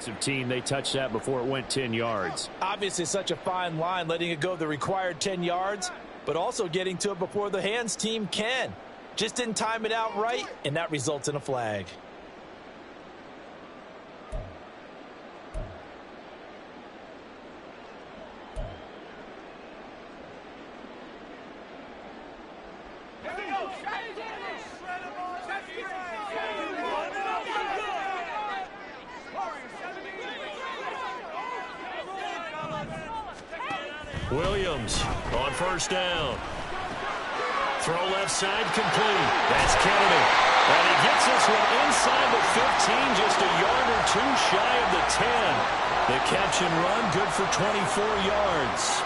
defensive team. They touched that before it went 10 yards. Obviously such a fine line, letting it go the required 10 yards, but also getting to it before the hands team can. Just didn't time it out right, and that results in a flag. Williams on first down. Throw left side complete. That's Kennedy. And he gets this one inside the 15, just a yard or two shy of the 10. The catch and run, good for 24 yards.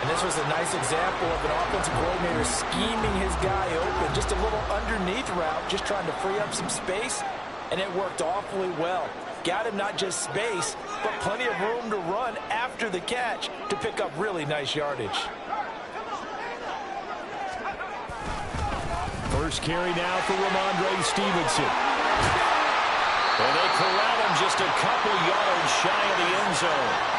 And this was a nice example of an offensive coordinator scheming his guy open. Just a little underneath route, just trying to free up some space, and it worked awfully well. Got him not just space, but plenty of room to run after the catch to pick up really nice yardage. First carry now for Ramondre Stevenson. And they corral him just a couple yards shy of the end zone.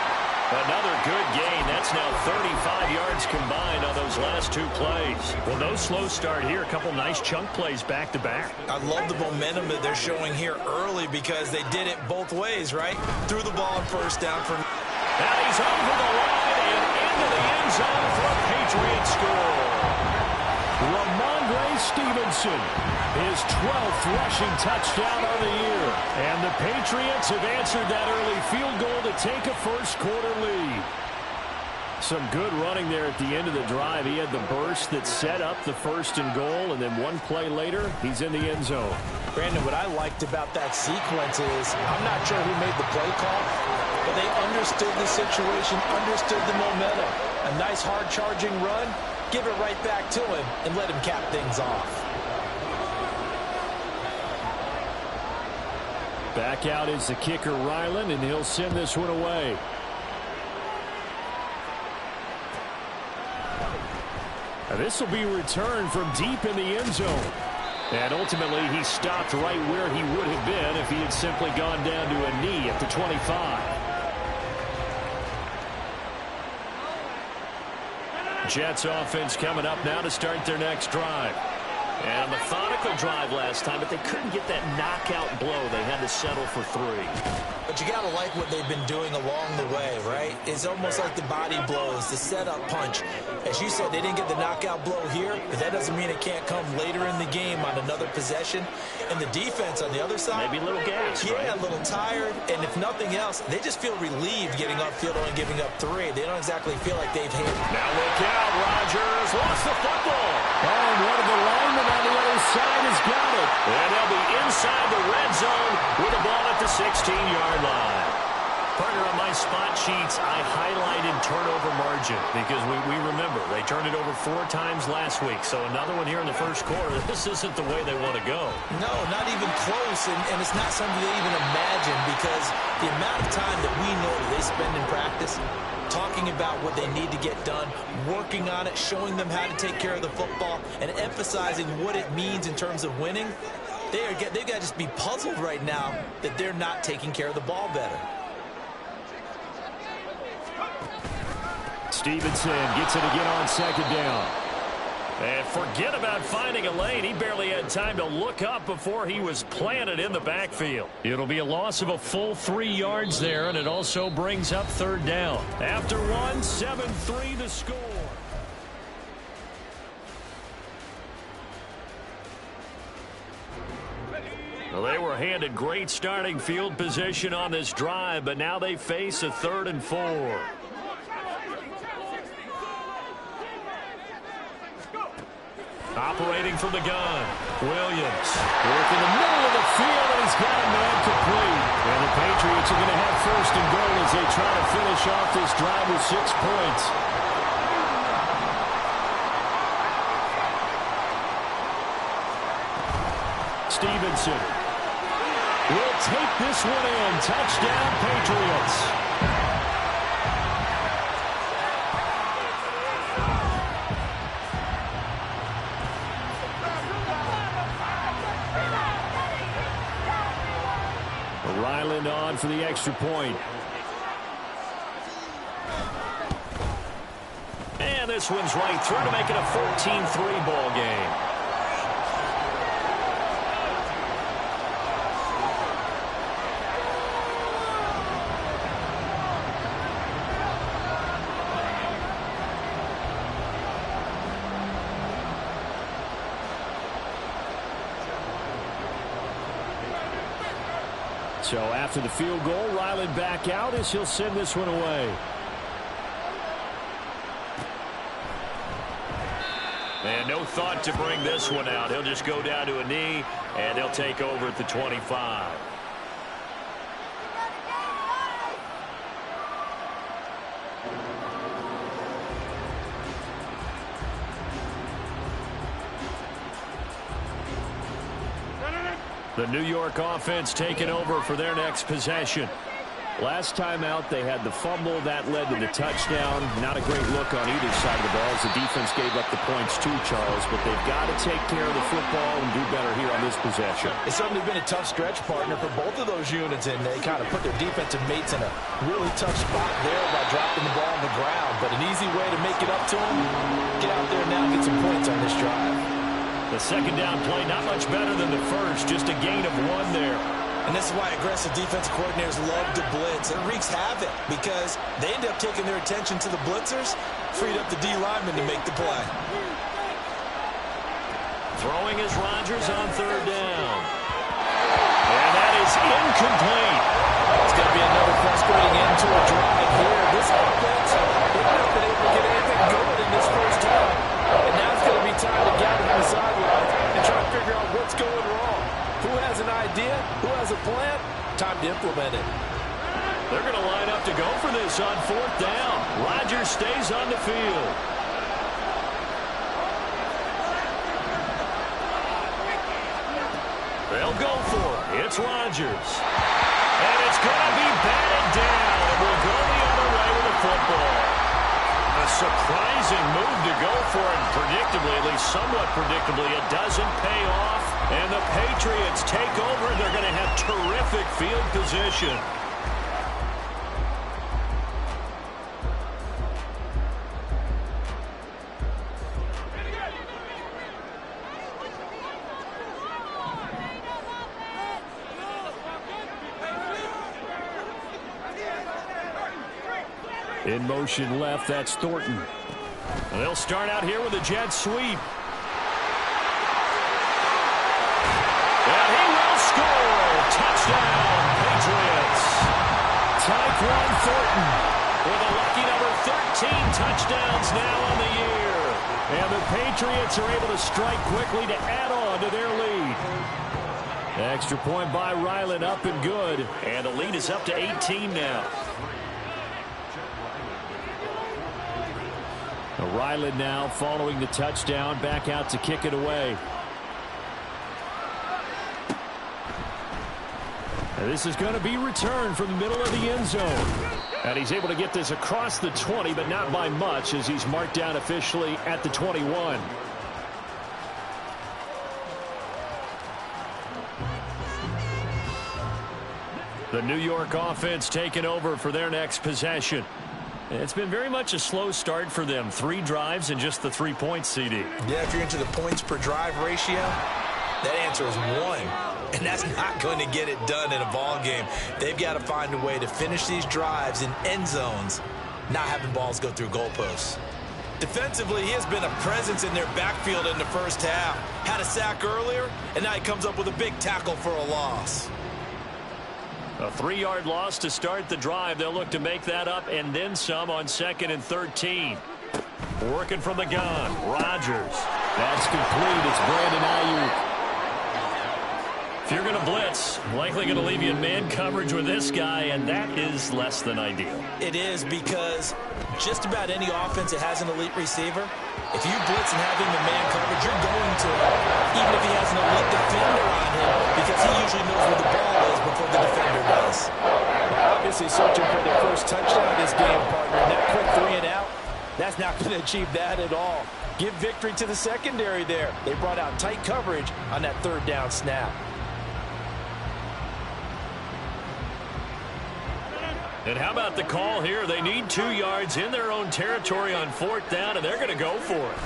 Another good gain. That's now 35 yards combined on those last two plays. Well, no slow start here. A couple nice chunk plays back-to-back. I love the momentum that they're showing here early because they did it both ways, right? Threw the ball on first down for... Now he's over the line and into the end zone for a Patriot score. Ramondre Stevenson, his 12th rushing touchdown of the year. And the Patriots have answered that early field goal to take a first-quarter lead. Some good running there at the end of the drive. He had the burst that set up the first and goal, and then one play later, he's in the end zone. Brandon, what I liked about that sequence is I'm not sure who made the play call, but they understood the situation, understood the momentum. A nice hard-charging run, give it right back to him, and let him cap things off. Back out is the kicker, Ryland, and he'll send this one away. This will be returned from deep in the end zone. And ultimately, he stopped right where he would have been if he had simply gone down to a knee at the 25. Jets offense coming up now to start their next drive. And a methodical drive last time, but they couldn't get that knockout blow. They had to settle for 3. But you got to like what they've been doing along the way, right? It's almost like the body blows, the setup punch. As you said, they didn't get the knockout blow here, but that doesn't mean it can't come later in the game on another possession. And the defense on the other side, maybe a little gas, yeah, right? A little tired. And if nothing else, they just feel relieved getting upfield and giving up 3. They don't exactly feel like they've hit. Now look out, Rodgers lost the football. And one of the linemen on the other side has got it. And they'll be inside the red zone with the ball at the 16-yard line. Partner, on my spot sheets, I highlighted turnover margin because we remember they turned it over 4 times last week. So another one here in the first quarter. This isn't the way they want to go. No, not even close. And it's not something they even imagine because the amount of time that we know that they spend in practice talking about what they need to get done, working on it, showing them how to take care of the football, and emphasizing what it means in terms of winning. They've got to just be puzzled right now that they're not taking care of the ball better. Stevenson gets it again on second down. And forget about finding a lane. He barely had time to look up before he was planted in the backfield. It'll be a loss of a full 3 yards there, and it also brings up third down. After 1, 7-3 the score. Well, they were handed great starting field position on this drive, but now they face a 3rd and 4. Operating from the gun, Williams. Working the middle of the field, and he's got a man complete. And the Patriots are going to have first and goal as they try to finish off this drive with 6 points. Stevenson will take this one in. Touchdown, Patriots. Maryland on for the extra point. And this one's right through to make it a 14-3 ball game. So after the field goal, Ryland back out as he'll send this one away. And no thought to bring this one out. He'll just go down to a knee, and they'll take over at the 25. The New York offense taking over for their next possession. Last time out, they had the fumble. That led to the touchdown. Not a great look on either side of the ball as the defense gave up the points too, Charles. But they've got to take care of the football and do better here on this possession. It's certainly been a tough stretch, partner, for both of those units, and they kind of put their defensive mates in a really tough spot there by dropping the ball on the ground. But an easy way to make it up to them, get out there now and get some points on this drive. The second down play, not much better than the first, just a gain of 1 there. And this is why aggressive defensive coordinators love to blitz. It wreaks havoc because they end up taking their attention to the blitzers, freed up the D lineman to make the play. Throwing is Rodgers on third down. And that is incomplete. It's going to be another frustrating end to a drive here. This offense, they've not been able to get anything going in this first half. And now it's going to be time to gather from the sidelines and try to figure out what's going wrong. Who has an idea? Who has a plan? Time to implement it. They're going to line up to go for this on fourth down. Rodgers stays on the field. They'll go for it. It's Rodgers. And it's going to be batted down. And we'll go the other way with the football. A surprising move to go for it. Predictably, at least somewhat predictably, it doesn't pay off. And the Patriots take over. They're going to have terrific field position. In motion left, that's Thornton. And they'll start out here with a jet sweep. And he will score. Touchdown, Patriots. Tyquan Thornton with a lucky number 13 touchdowns now on the year. And the Patriots are able to strike quickly to add on to their lead. Extra point by Ryland, up and good. And the lead is up to 18 now. Ryland now following the touchdown, back out to kick it away. And this is going to be returned from the middle of the end zone. And he's able to get this across the 20, but not by much as he's marked down officially at the 21. The New York offense taking over for their next possession. It's been very much a slow start for them. 3 drives and just the 3 points, CD. Yeah, if you're into the points per drive ratio, that answer is 1. And that's not going to get it done in a ball game. They've got to find a way to finish these drives in end zones, not having balls go through goalposts. Defensively, he has been a presence in their backfield in the first half. Had a sack earlier, and now he comes up with a big tackle for a loss. A 3-yard loss to start the drive. They'll look to make that up and then some on 2nd and 13. Working from the gun, Rodgers. That's complete. It's Brandon Ayuk. If you're going to blitz, likely going to leave you in man coverage with this guy, and that is less than ideal. It is, because just about any offense that has an elite receiver, if you blitz and have him in man coverage, you're going to, even if he has an elite defender on him, because he usually knows where the ball is before the defender does. Obviously searching for their first touchdown this game, partner. And that quick 3 and out, that's not going to achieve that at all. Give victory to the secondary there. They brought out tight coverage on that 3rd down snap. And how about the call here? They need 2 yards in their own territory on 4th down, and they're going to go for it.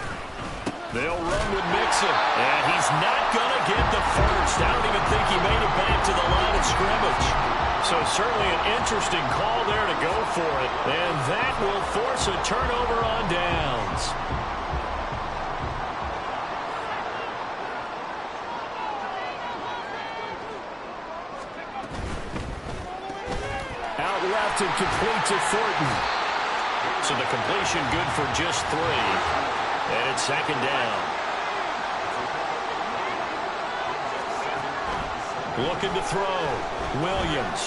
They'll run with Mixon, and he's not going to get the first. I don't even think he made it back to the line of scrimmage. So certainly an interesting call there to go for it, and that will force a turnover on downs. Out left and complete to Thornton. So the completion good for just 3. And it's 2nd down. Looking to throw. Williams.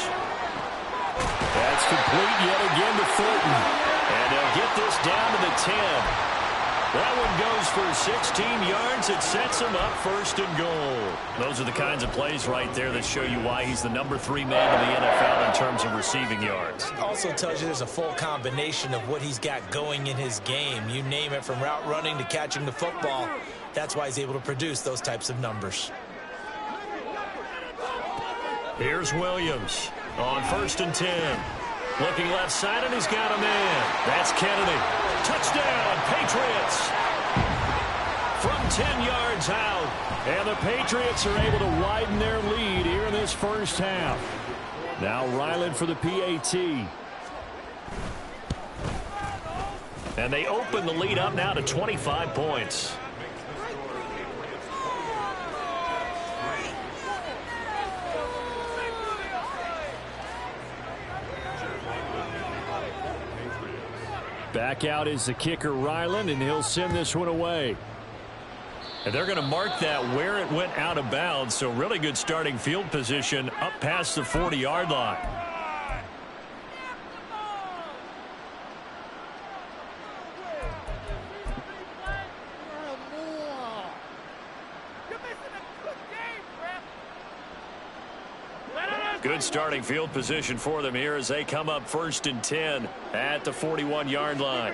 That's complete yet again to Thornton. And they'll get this down to the 10. That one goes for 16 yards. It sets him up 1st and goal. Those are the kinds of plays right there that show you why he's the number 3 man in the NFL in terms of receiving yards. Also tells you there's a full combination of what he's got going in his game. You name it, from route running to catching the football. That's why he's able to produce those types of numbers. Here's Williams on 1st and 10. Looking left side, and he's got a man. That's Kennedy. Touchdown, Patriots. From 10 yards out. And the Patriots are able to widen their lead here in this first half. Now Ryland for the PAT. And they open the lead up now to 25 points. Back out is the kicker, Ryland, and he'll send this one away. And they're going to mark that where it went out of bounds, so really good starting field position up past the 40-yard line. Good starting field position for them here as they come up 1st and 10 at the 41-yard line.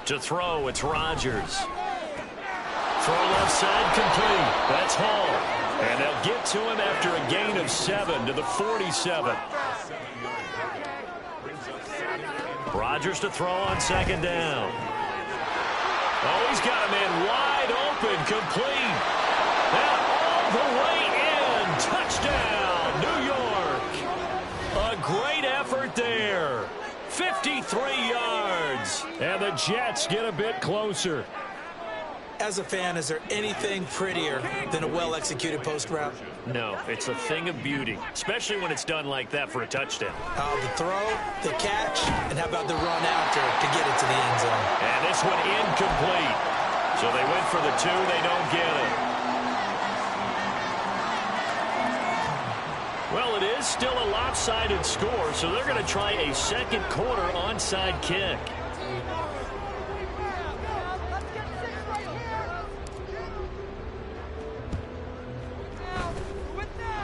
To throw, it's Rodgers. Throw left side, complete. That's Hall. And they'll get to him after a gain of 7 to the 47. Rodgers to throw on 2nd down. Oh, he's got a man wide open, complete. And all the way in. Touchdown, New York. A great effort there. 53 yards. And the Jets get a bit closer. As a fan, is there anything prettier than a well-executed post route? No, it's a thing of beauty, especially when it's done like that for a touchdown. The throw, the catch, and how about the run after to get it to the end zone? And this one incomplete. So they went for the 2. They don't get it. Well, it is still a lopsided score, so they're going to try a 2nd quarter onside kick.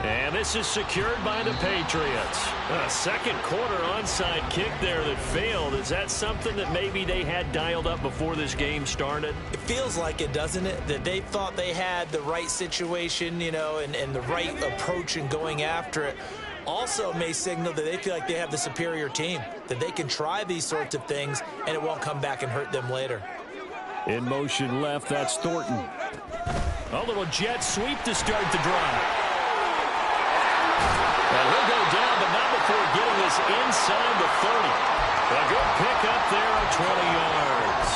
And this is secured by the Patriots. A 2nd quarter onside kick there that failed. Is that something that maybe they had dialed up before this game started? It feels like it, doesn't it? That they thought they had the right situation, you know, and the right approach in going after it. Also may signal that they feel like they have the superior team, that they can try these sorts of things and it won't come back and hurt them later. In motion left, that's Thornton. A little jet sweep to start the drive. And he'll go down, but not before getting this inside the 30. A good pickup there of 20 yards.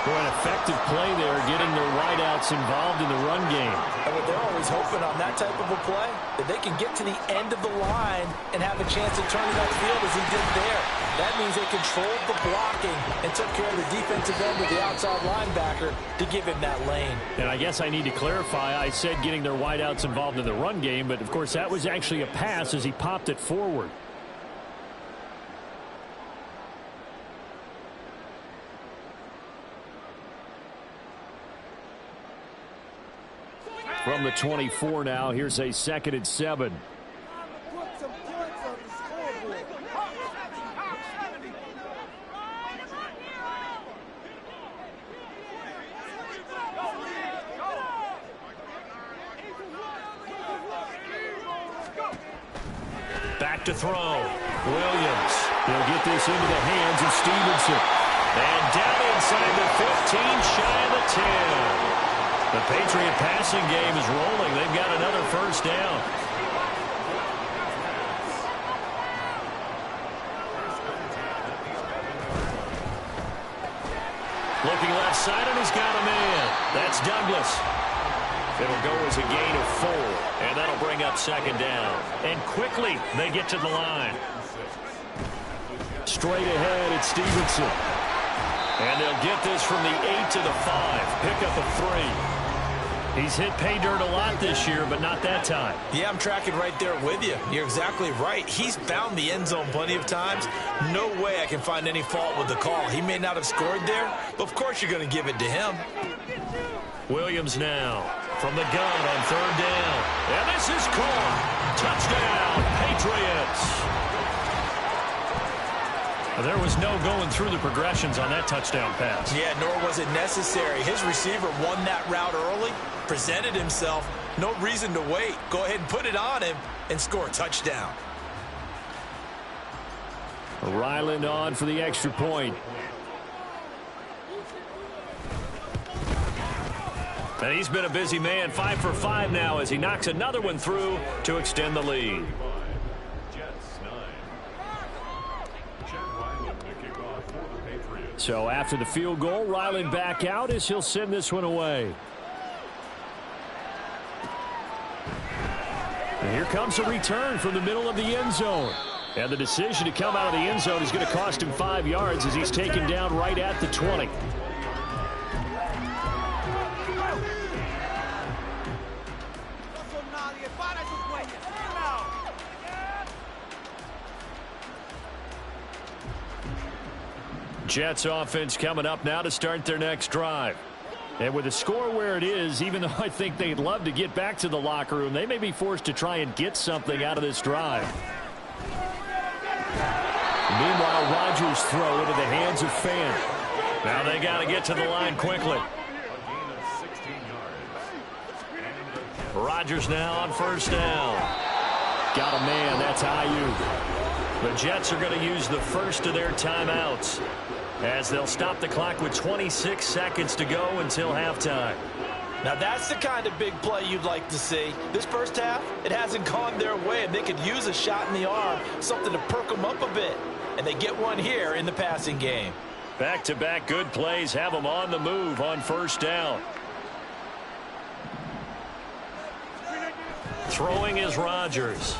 For an effective play there, getting their wideouts involved in the run game. And what they're always hoping on that type of a play, that they can get to the end of the line and have a chance to turn it upfield as he did there. That means they controlled the blocking and took care of the defensive end of the outside linebacker to give him that lane. And I guess I need to clarify, I said getting their wideouts involved in the run game, but of course that was actually a pass as he popped it forward. From the 24 now, here's a 2nd and 7. Back to throw. Williams. He'll get this into the hands of Stevenson. And down inside the 15, shy of the 10. The Patriot passing game is rolling. They've got another first down. Looking left side, and he's got a man. That's Douglas. It'll go as a gain of 4, and that'll bring up second down. And quickly, they get to the line. Straight ahead, it's Stevenson. And they'll get this from the 8 to the 5. Pick up a 3. He's hit pay dirt a lot this year, but not that time. Yeah, I'm tracking right there with you. You're exactly right. He's found the end zone plenty of times. No way I can find any fault with the call. He may not have scored there, but of course you're going to give it to him. Williams now from the gun on third down. And this is caught. Touchdown, Patriots. There was no going through the progressions on that touchdown pass. Yeah, nor was it necessary. His receiver won that route early, presented himself. No reason to wait. Go ahead and put it on him and score a touchdown. Ryland on for the extra point. And he's been a busy man, 5 for 5 now as he knocks another one through to extend the lead. So after the field goal, Ryland back out as he'll send this one away. And here comes a return from the middle of the end zone. And the decision to come out of the end zone is going to cost him 5 yards as he's taken down right at the 20. Jets offense coming up now to start their next drive. And with the score where it is, even though I think they'd love to get back to the locker room, they may be forced to try and get something out of this drive. Meanwhile, Rodgers throw into the hands of Fan. Now they got to get to the line quickly. Rodgers now on first down. Got a man, that's Ayuk. The Jets are going to use the first of their timeouts as they'll stop the clock with 26 seconds to go until halftime. Now that's the kind of big play you'd like to see. This first half, it hasn't gone their way, and they could use a shot in the arm, something to perk them up a bit. And they get one here in the passing game. Back-to-back good plays have them on the move on first down. Throwing is Rodgers.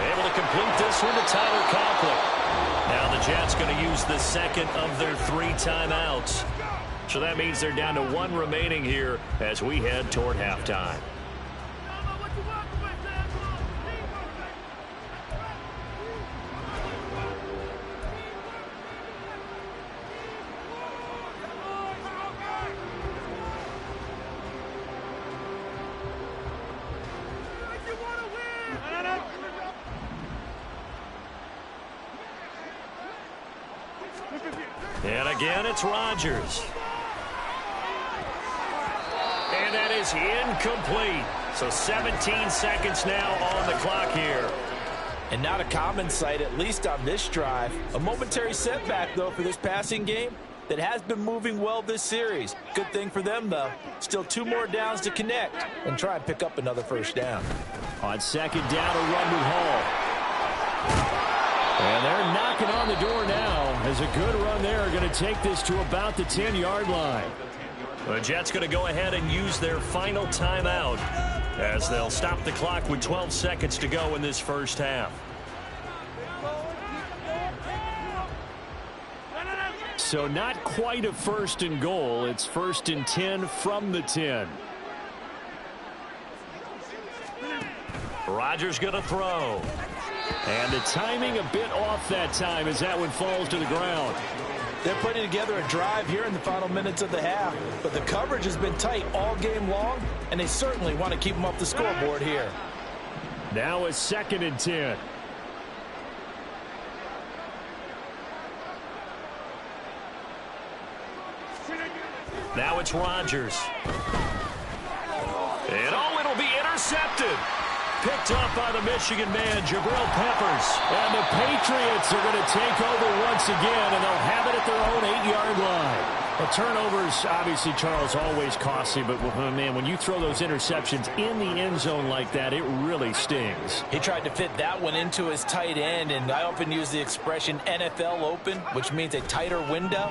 Able to complete this one to Tyler Conklin. Now the Jets going to use the second of their 3 timeouts. So that means they're down to 1 remaining here as we head toward halftime. And again, it's Rodgers. And that is incomplete. So 17 seconds now on the clock here. And not a common sight, at least on this drive. A momentary setback, though, for this passing game that has been moving well this series. Good thing for them, though. Still 2 more downs to connect and try and pick up another first down. On second down, a run with Hall. And they're knocking on the door now as a good run there. Going to take this to about the 10-yard line. The Jets going to go ahead and use their final timeout as they'll stop the clock with 12 seconds to go in this first half. So not quite a first and goal. It's first and 10 from the 10. Rodgers going to throw. And the timing a bit off that time as that one falls to the ground. They're putting together a drive here in the final minutes of the half, but the coverage has been tight all game long, and they certainly want to keep them off the scoreboard here. Now a second and 10. Now it's Rodgers. And it'll be intercepted. picked up by the Michigan man, Jabril Peppers. And the Patriots are going to take over once again, and they'll have it at their own 8-yard line. Well, turnovers, obviously, Charles, always costly, but, man, when you throw those interceptions in the end zone like that, it really stings. He tried to fit that one into his tight end, and I often use the expression NFL open, which means a tighter window.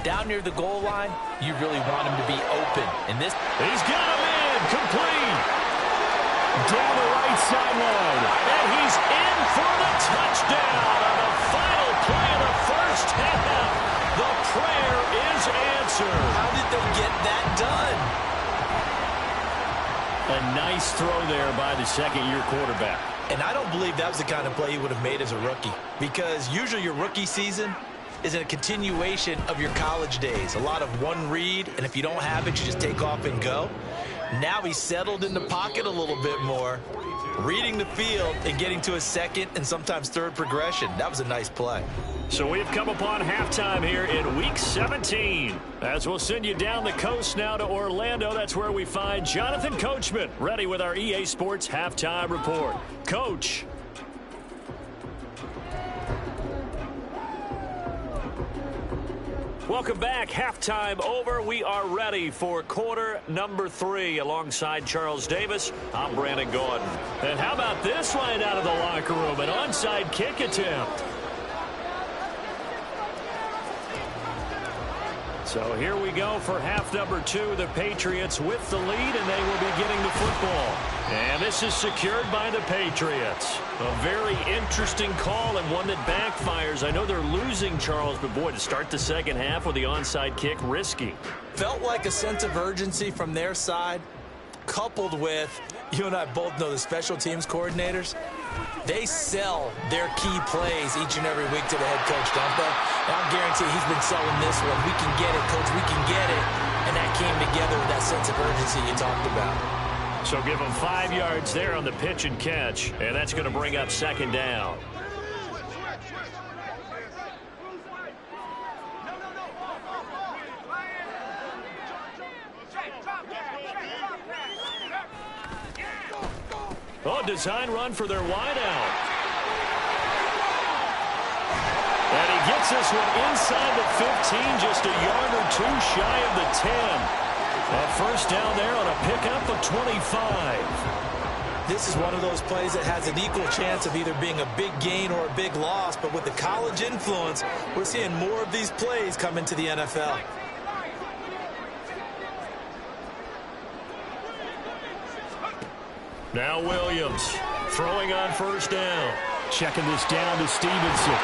Down near the goal line, you really want him to be open. And this, he's got him in, complete. Down the right sideline, and he's in for the touchdown on the final play of the first half. The prayer is answered. How did they get that done? A nice throw there by the second-year quarterback. And I don't believe that was the kind of play he would have made as a rookie, because usually your rookie season is a continuation of your college days. A lot of one read, and if you don't have it, you just take off and go. Now he's settled in the pocket a little bit more, reading the field and getting to a second and sometimes third progression. That was a nice play. So we've come upon halftime here in Week 17. As we'll send you down the coast now to Orlando, that's where we find Jonathan Coachman, ready with our EA Sports Halftime Report. Coach. Welcome back. Halftime over. We are ready for quarter number 3. Alongside Charles Davis, I'm Brandon Gordon. And how about this line out of the locker room? An onside kick attempt. So here we go for half number 2. The Patriots with the lead, and they will be getting the football. And this is secured by the Patriots. A very interesting call and one that backfires. I know they're losing, Charles, but boy, to start the second half with the onside kick, risky. Felt like a sense of urgency from their side, coupled with, you and I both know the special teams coordinators, they sell their key plays each and every week to the head coach, don't they? And I'll guarantee he's been selling this one. We can get it, coach, we can get it. And that came together with that sense of urgency you talked about. So give him 5 yards there on the pitch and catch, and that's going to bring up second down. Oh, design run for their wideout. And he gets this one inside the 15, just a yard or two shy of the 10. A first down there on a pickup of 25. This is one of those plays that has an equal chance of either being a big gain or a big loss, but with the college influence, we're seeing more of these plays come into the NFL. Now Williams throwing on first down. Checking this down to Stevenson.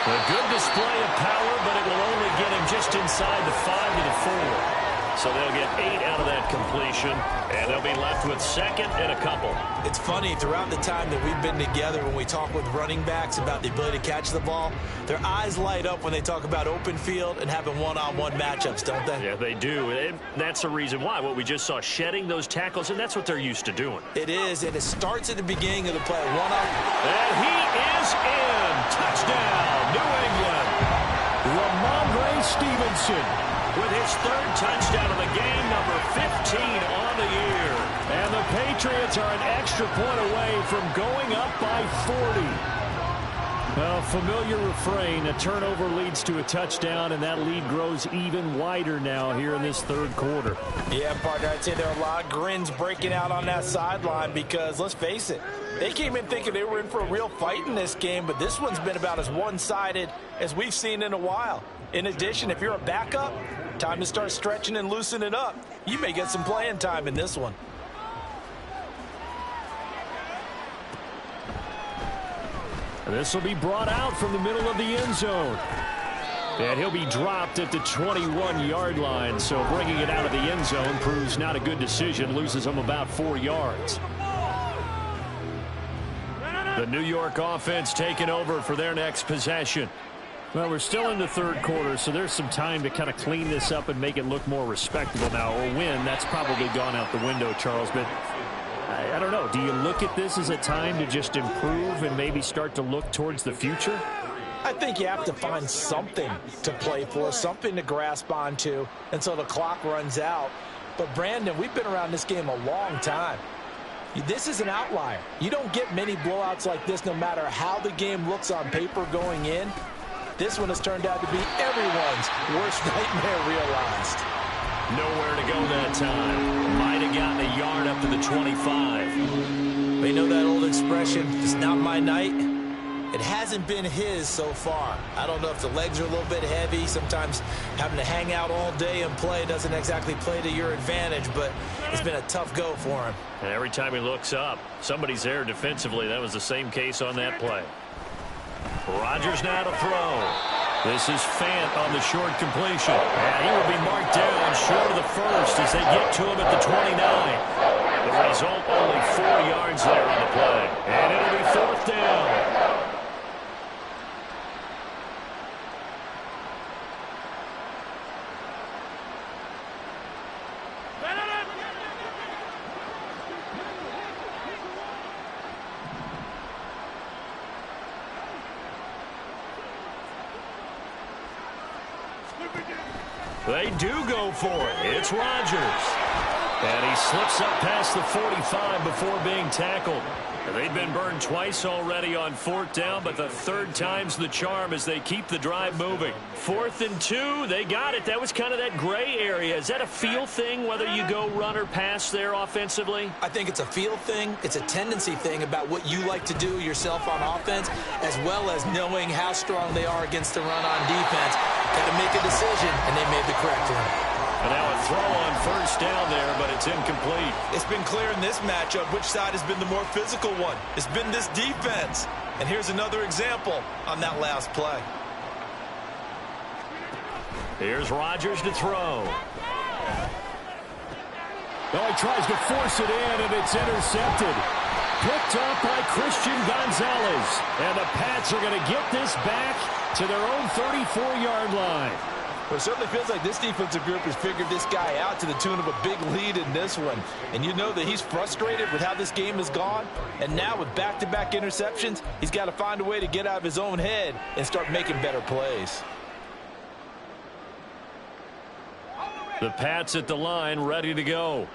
A good display of power, but it will only get him just inside the 5 to the 4. So they'll get 8 out of that completion, and they'll be left with second and a couple. It's funny, throughout the time that we've been together, when we talk with running backs about the ability to catch the ball, their eyes light up when they talk about open field and having one-on-one matchups, don't they? Yeah, they do. And that's the reason why. What we just saw, shedding those tackles, and that's what they're used to doing. It is, and it starts at the beginning of the play. And he is in. Touchdown, New England. Ramondre Stevenson with his third touchdown of the game, number 15 on the year. And the Patriots are an extra point away from going up by 40. Well, familiar refrain, a turnover leads to a touchdown, and that lead grows even wider now here in this third quarter. Yeah, partner, I'd say there are a lot of grins breaking out on that sideline because, let's face it, they came in thinking they were in for a real fight in this game, but this one's been about as one-sided as we've seen in a while. In addition, if you're a backup, time to start stretching and loosening up. You may get some playing time in this one. This will be brought out from the middle of the end zone. And he'll be dropped at the 21-yard line, so bringing it out of the end zone proves not a good decision, loses him about 4 yards. The New York offense taking over for their next possession. Well, we're still in the third quarter, so there's some time to kind of clean this up and make it look more respectable now. Or win, that's probably gone out the window, Charles. But I don't know. Do you look at this as a time to just improve and maybe start to look towards the future? I think you have to find something to play for, something to grasp onto until the clock runs out. But, Brandon, we've been around this game a long time. This is an outlier. You don't get many blowouts like this no matter how the game looks on paper going in. This one has turned out to be everyone's worst nightmare realized. Nowhere to go that time. Might have gotten a yard up to the 25. They know that old expression, it's not my night. It hasn't been his so far. I don't know if the legs are a little bit heavy. Sometimes having to hang out all day and play doesn't exactly play to your advantage, but it's been a tough go for him. And every time he looks up, somebody's there defensively. That was the same case on that play. Rodgers now to throw. This is Fant on the short completion. And he will be marked down short of the first as they get to him at the 29. The result, only 4 yards there on the play. And it'll be 4th down. They do go for it. It's Rodgers. And he slips up past the 45 before being tackled. They've been burned twice already on 4th down, but the 3rd time's the charm as they keep the drive moving. 4th and 2, they got it. That was kind of that gray area. Is that a feel thing, whether you go run or pass there offensively? I think it's a feel thing. It's a tendency thing about what you like to do yourself on offense, as well as knowing how strong they are against the run on defense. Got to make a decision, and they made the correct one. And now a throw on 1st down there, but it's incomplete. It's been clear in this matchup which side has been the more physical one. It's been this defense. And here's another example on that last play. Here's Rodgers to throw. Oh, he tries to force it in, and it's intercepted. Picked up by Christian Gonzalez. And the Pats are going to get this back to their own 34-yard line. Well, it certainly feels like this defensive group has figured this guy out to the tune of a big lead in this one. And you know that he's frustrated with how this game has gone. And now with back-to-back interceptions, he's got to find a way to get out of his own head and start making better plays. The Pats at the line, ready to go.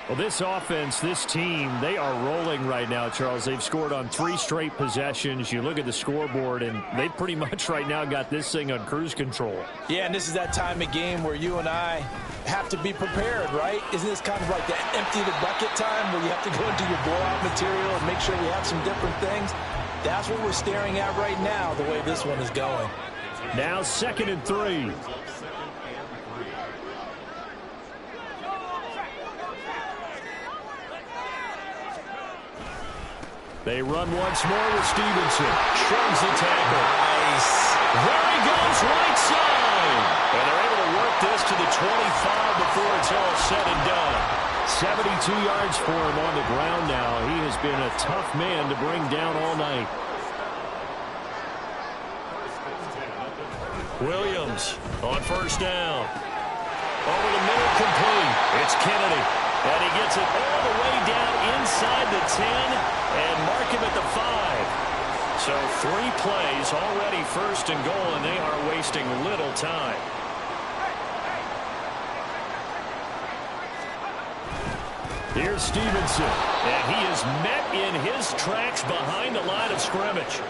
Well, this offense, this team, they are rolling right now, Charles. They've scored on 3 straight possessions. You look at the scoreboard, and they pretty much right now got this thing on cruise control. Yeah, and this is that time of game where you and I have to be prepared, right? Isn't this kind of like the empty the bucket time where you have to go into your blowout material and make sure we have some different things? That's what we're staring at right now, the way this one is going. Now 2nd and 3. They run once more with Stevenson. Shrugs the tackle. Nice. There he goes, right side. And they're able to work this to the 25 before it's all said and done. 72 yards for him on the ground now. He has been a tough man to bring down all night. Williams on 1st down. Over the middle, complete. It's Kennedy. And he gets it all the way down inside the 10 and mark him at the 5. So 3 plays already 1st and goal, and they are wasting little time. Here's Stevenson, and he is met in his tracks behind the line of scrimmage.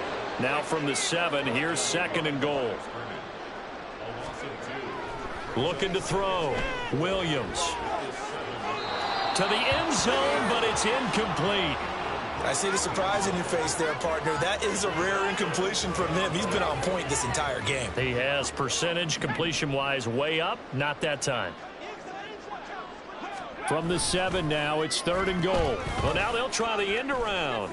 Now from the 7, here's 2nd and goal. Looking to throw. Williams. To the end zone, but it's incomplete. I see the surprise in your face there, partner. That is a rare incompletion from him. He's been on point this entire game. He has percentage completion-wise way up. Not that time. From the 7 now, it's 3rd and goal. Well, now they'll try the end around.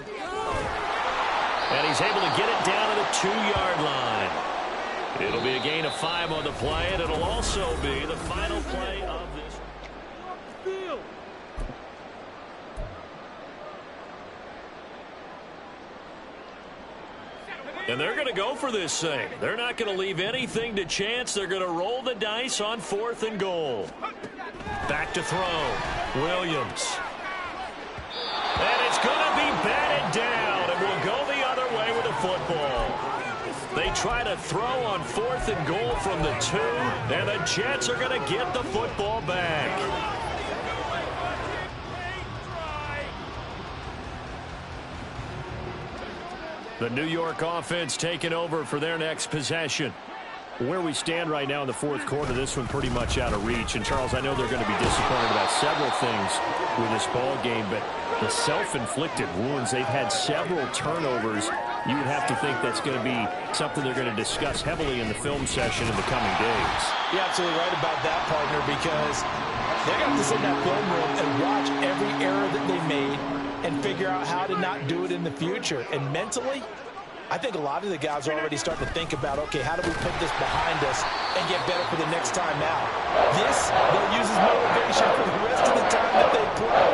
And he's able to get it down to the 2-yard line. It'll be a gain of 5 on the play, and it'll also be the final play of this. And they're going to go for this thing. They're not going to leave anything to chance. They're going to roll the dice on 4th and goal. Back to throw. Williams. And it's going to be batted down, and we'll go the other way with the football. They try to throw on 4th and goal from the 2, and the Jets are going to get the football back. The New York offense taking over for their next possession. Where we stand right now in the fourth quarter, this one pretty much out of reach. And, Charles, I know they're going to be disappointed about several things with this ball game, but the self-inflicted wounds, they've had several turnovers. You would have to think that's going to be something they're going to discuss heavily in the film session in the coming days. You're absolutely right about that, partner, because they're going to have to sit in that film room and watch every error that they made and figure out how to not do it in the future. And mentally, I think a lot of the guys are already starting to think about, okay, how do we put this behind us and get better for the next time out? This, they'll use as motivation for the rest of the time that they play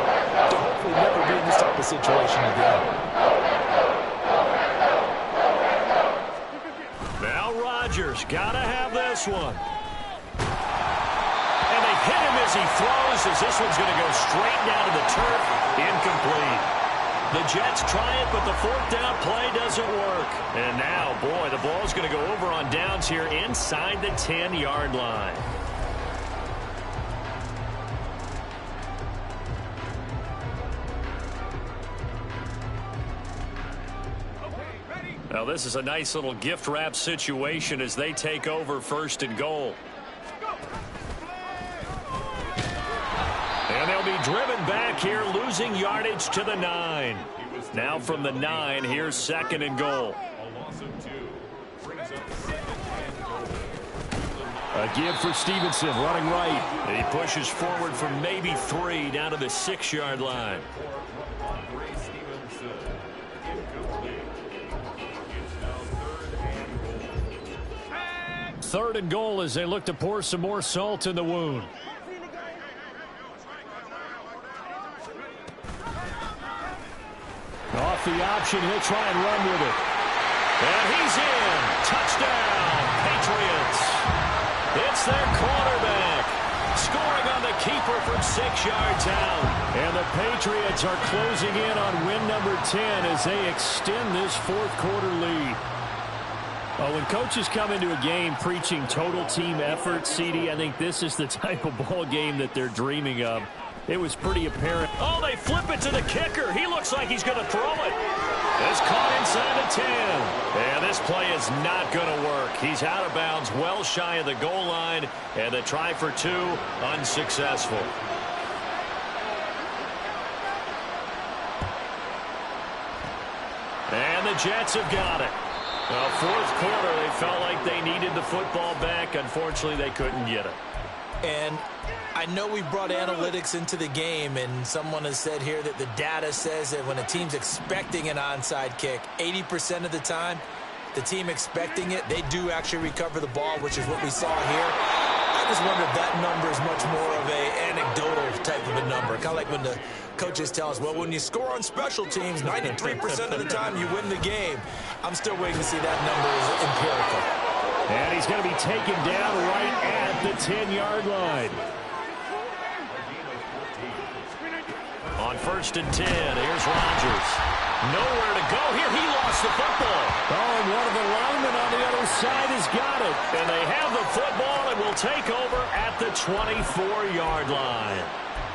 to hopefully never be in this type of situation again. Now Rodgers got to have this one. And they hit him as he throws, as this one's going to go straight down to the turf. Incomplete. The Jets try it, but the fourth down play doesn't work. And now, boy, the ball's going to go over on downs here inside the 10-yard line. Now, this is a nice little gift wrap situation as they take over first and goal. And they'll be driven back here, losing yardage to the 9. Now from the 9, here's second and goal. A give for Stevenson, running right. And he pushes forward for maybe 3 down to the 6-yard line. Third and goal as they look to pour some more salt in the wound. Off the option, he'll try and run with it. And he's in. Touchdown, Patriots. It's their quarterback. Scoring on the keeper from 6 yards out. And the Patriots are closing in on win number 10 as they extend this fourth quarter lead. Well, when coaches come into a game preaching total team effort, CD, I think this is the type of ball game that they're dreaming of. It was pretty apparent. Oh, they flip it to the kicker. He looks like he's going to throw it. It's caught inside the 10. And this play is not going to work. He's out of bounds, well shy of the goal line. And the try for 2, unsuccessful. And the Jets have got it. Well, fourth quarter, they felt like they needed the football back. Unfortunately, they couldn't get it. And I know we brought analytics into the game, and someone has said here that the data says that when a team's expecting an onside kick, 80% of the time, the team expecting it, they do actually recover the ball, which is what we saw here. I just wonder if that number is much more of a anecdotal type of a number. Kind of like when the coaches tell us, well, when you score on special teams, 93% of the time you win the game. I'm still waiting to see that number is empirical. And he's going to be taken down right at the 10-yard line. On first and 10, here's Rodgers. Nowhere to go here. He lost the football. Oh, and one of the linemen on the other side has got it. And they have the football and will take over at the 24-yard line.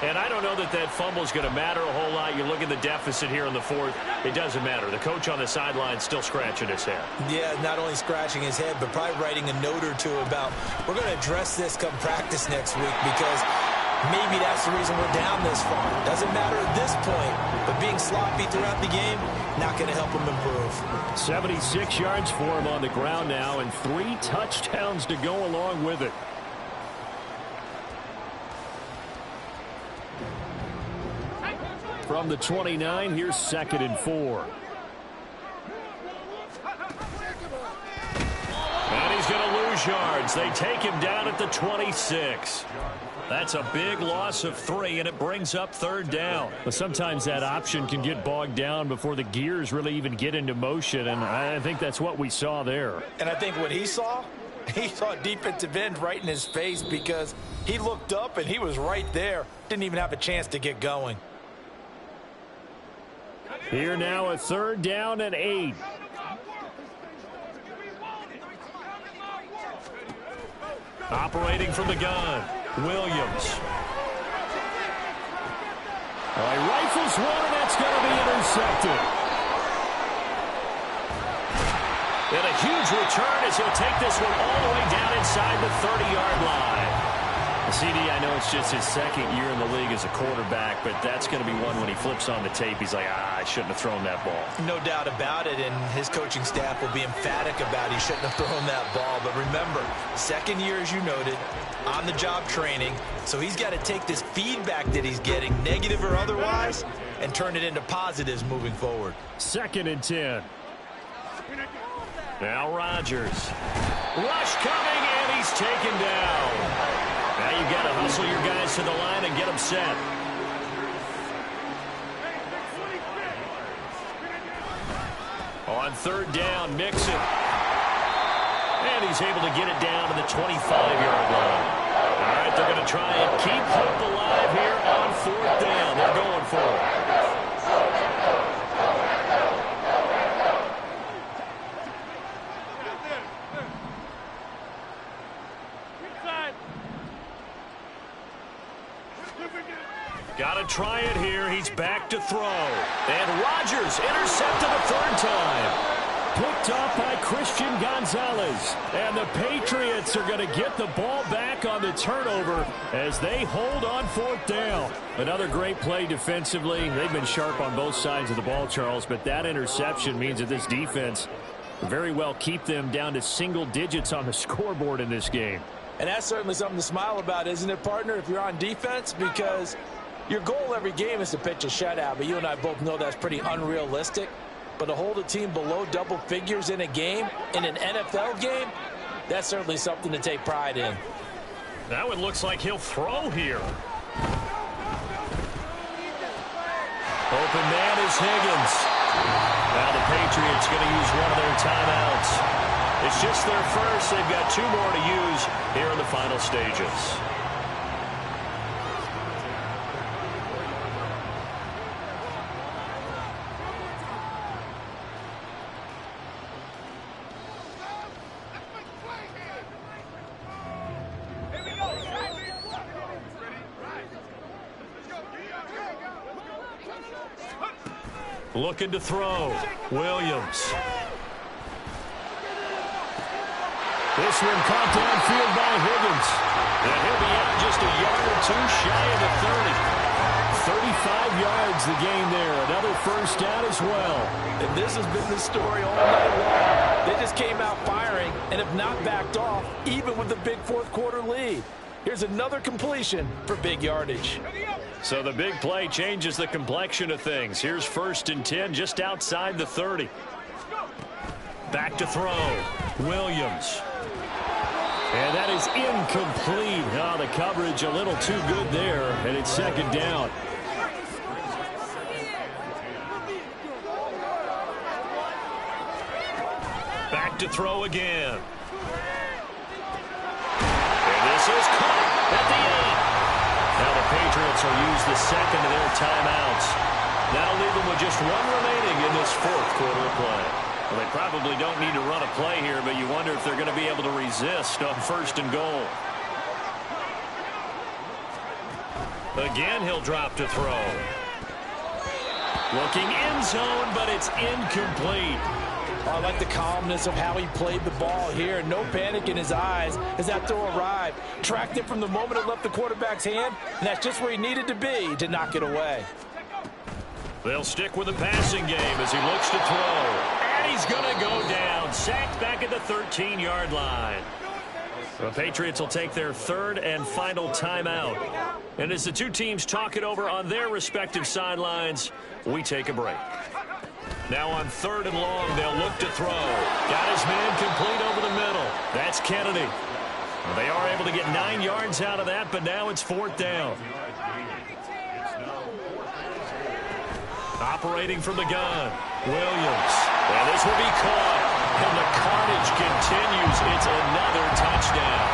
And I don't know that that fumble is going to matter a whole lot. You look at the deficit here in the fourth. It doesn't matter. The coach on the sideline still scratching his head. Yeah, not only scratching his head, but probably writing a note or two about, we're going to address this come practice next week because maybe that's the reason we're down this far. Doesn't matter at this point, but being sloppy throughout the game, not going to help him improve. 76 yards for him on the ground now, and 3 touchdowns to go along with it. From the 29, here's second and 4. And he's going to lose yards. They take him down at the 26. That's a big loss of 3, and it brings up third down. But sometimes that option can get bogged down before the gears really even get into motion, and I think that's what we saw there. And I think what he saw defensive end right in his face because he looked up and he was right there. Didn't even have a chance to get going. Here now a third down and 8. Operating from the gun, Williams. He rifles one, and that's going to be intercepted. And a huge return as he'll take this one all the way down inside the 30-yard line. CD, I know it's just his second year in the league as a quarterback, but that's going to be one when he flips on the tape. He's like, I shouldn't have thrown that ball. No doubt about it, and his coaching staff will be emphatic about he shouldn't have thrown that ball. But remember, second year, as you noted, on-the-job training, so he's got to take this feedback that he's getting, negative or otherwise, and turn it into positives moving forward. 2nd and 10. Now Rodgers. Rush coming, and he's taken down. Now you've got to hustle your guys to the line and get them set. On 3rd down, Mixon. And he's able to get it down to the 25-yard line. All right, they're going to try and keep hope alive here on 4th down. They're going for it. Got to try it here. He's back to throw. And Rodgers intercepted a 3rd time. Picked off by Christian Gonzalez. And the Patriots are going to get the ball back on the turnover as they hold on 4th down. Another great play defensively. They've been sharp on both sides of the ball, Charles, but that interception means that this defense very well keep them down to single digits on the scoreboard in this game. And that's certainly something to smile about, isn't it, partner, if you're on defense? Because your goal every game is to pitch a shutout, but you and I both know that's pretty unrealistic. But to hold a team below double figures in a game, in an NFL game, that's certainly something to take pride in. Now it looks like he'll throw here. Open man is Higgins. Now the Patriots going to use one of their timeouts. It's just their first. They've got 2 more to use here in the final stages. Looking to throw. Williams. This one caught downfield by Higgins. And he'll be out just a yard or 2 shy of the 30. 35 yards the gain there. Another first down as well. And this has been the story all night long. They just came out firing and have not backed off, even with the big 4th quarter lead. Here's another completion for big yardage. So the big play changes the complexion of things. Here's 1st and 10 just outside the 30. Back to throw. Williams. And that is incomplete. Oh, the coverage a little too good there, and it's 2nd down. Back to throw again. And this is caught at the 8. Now the Patriots will use the 2nd of their timeouts. That'll leave them with just 1 remaining in this 4th quarter of play. Well, they probably don't need to run a play here, but you wonder if they're going to be able to resist on 1st and goal. Again, he'll drop to throw. Looking end zone, but it's incomplete. I like the calmness of how he played the ball here. No panic in his eyes as that throw arrived. Tracked it from the moment it left the quarterback's hand, and that's just where he needed to be to knock it away. They'll stick with the passing game as he looks to throw. And he's going to go down. Sacked back at the 13-yard line. The Patriots will take their 3rd and final timeout. And as the 2 teams talk it over on their respective sidelines, we take a break. Now on 3rd and long, they'll look to throw. Got his man complete over the middle. That's Kennedy. Well, they are able to get 9 yards out of that, but now it's 4th down. Operating from the gun, Williams. And this will be caught. And the carnage continues. It's another touchdown.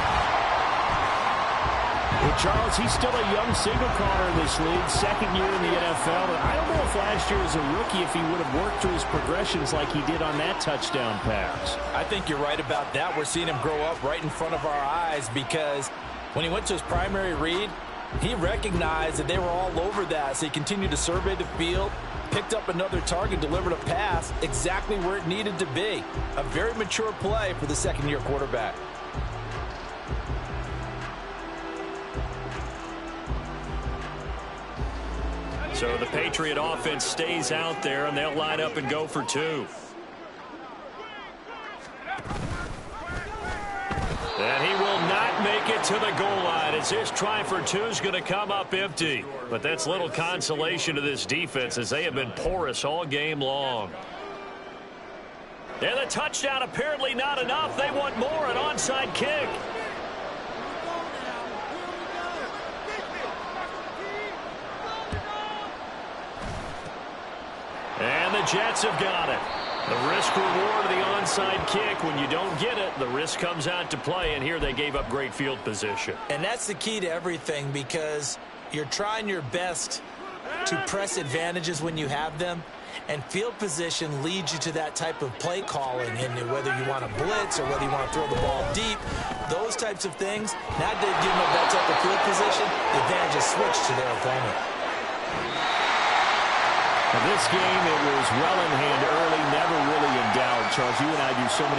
Well, Charles, he's still a young signal caller in this league, 2nd year in the NFL. And I don't know if last year as a rookie if he would have worked through his progressions like he did on that touchdown pass. I think you're right about that. We're seeing him grow up right in front of our eyes because when he went to his primary read, He recognized that they were all over that, so he continued to survey the field, picked up another target, delivered a pass exactly where it needed to be. A very mature play for the second-year quarterback. So the Patriot offense stays out there, and they'll line up and go for two. And he will not make it to the goal line as this try for two is going to come up empty. But that's little consolation to this defense as they have been porous all game long. And the touchdown apparently not enough. They want more, an onside kick. And the Jets have got it. The risk-reward of the onside kick. When you don't get it, the risk comes out to play, and here they gave up great field position. And that's the key to everything, because you're trying your best to press advantages when you have them, and field position leads you to that type of play calling. And whether you want to blitz or whether you want to throw the ball deep, those types of things, now that they've given up that type of field position, the advantage is switched to their opponent. In this game, it was well in hand early, never really in doubt. Charles, you and I do so many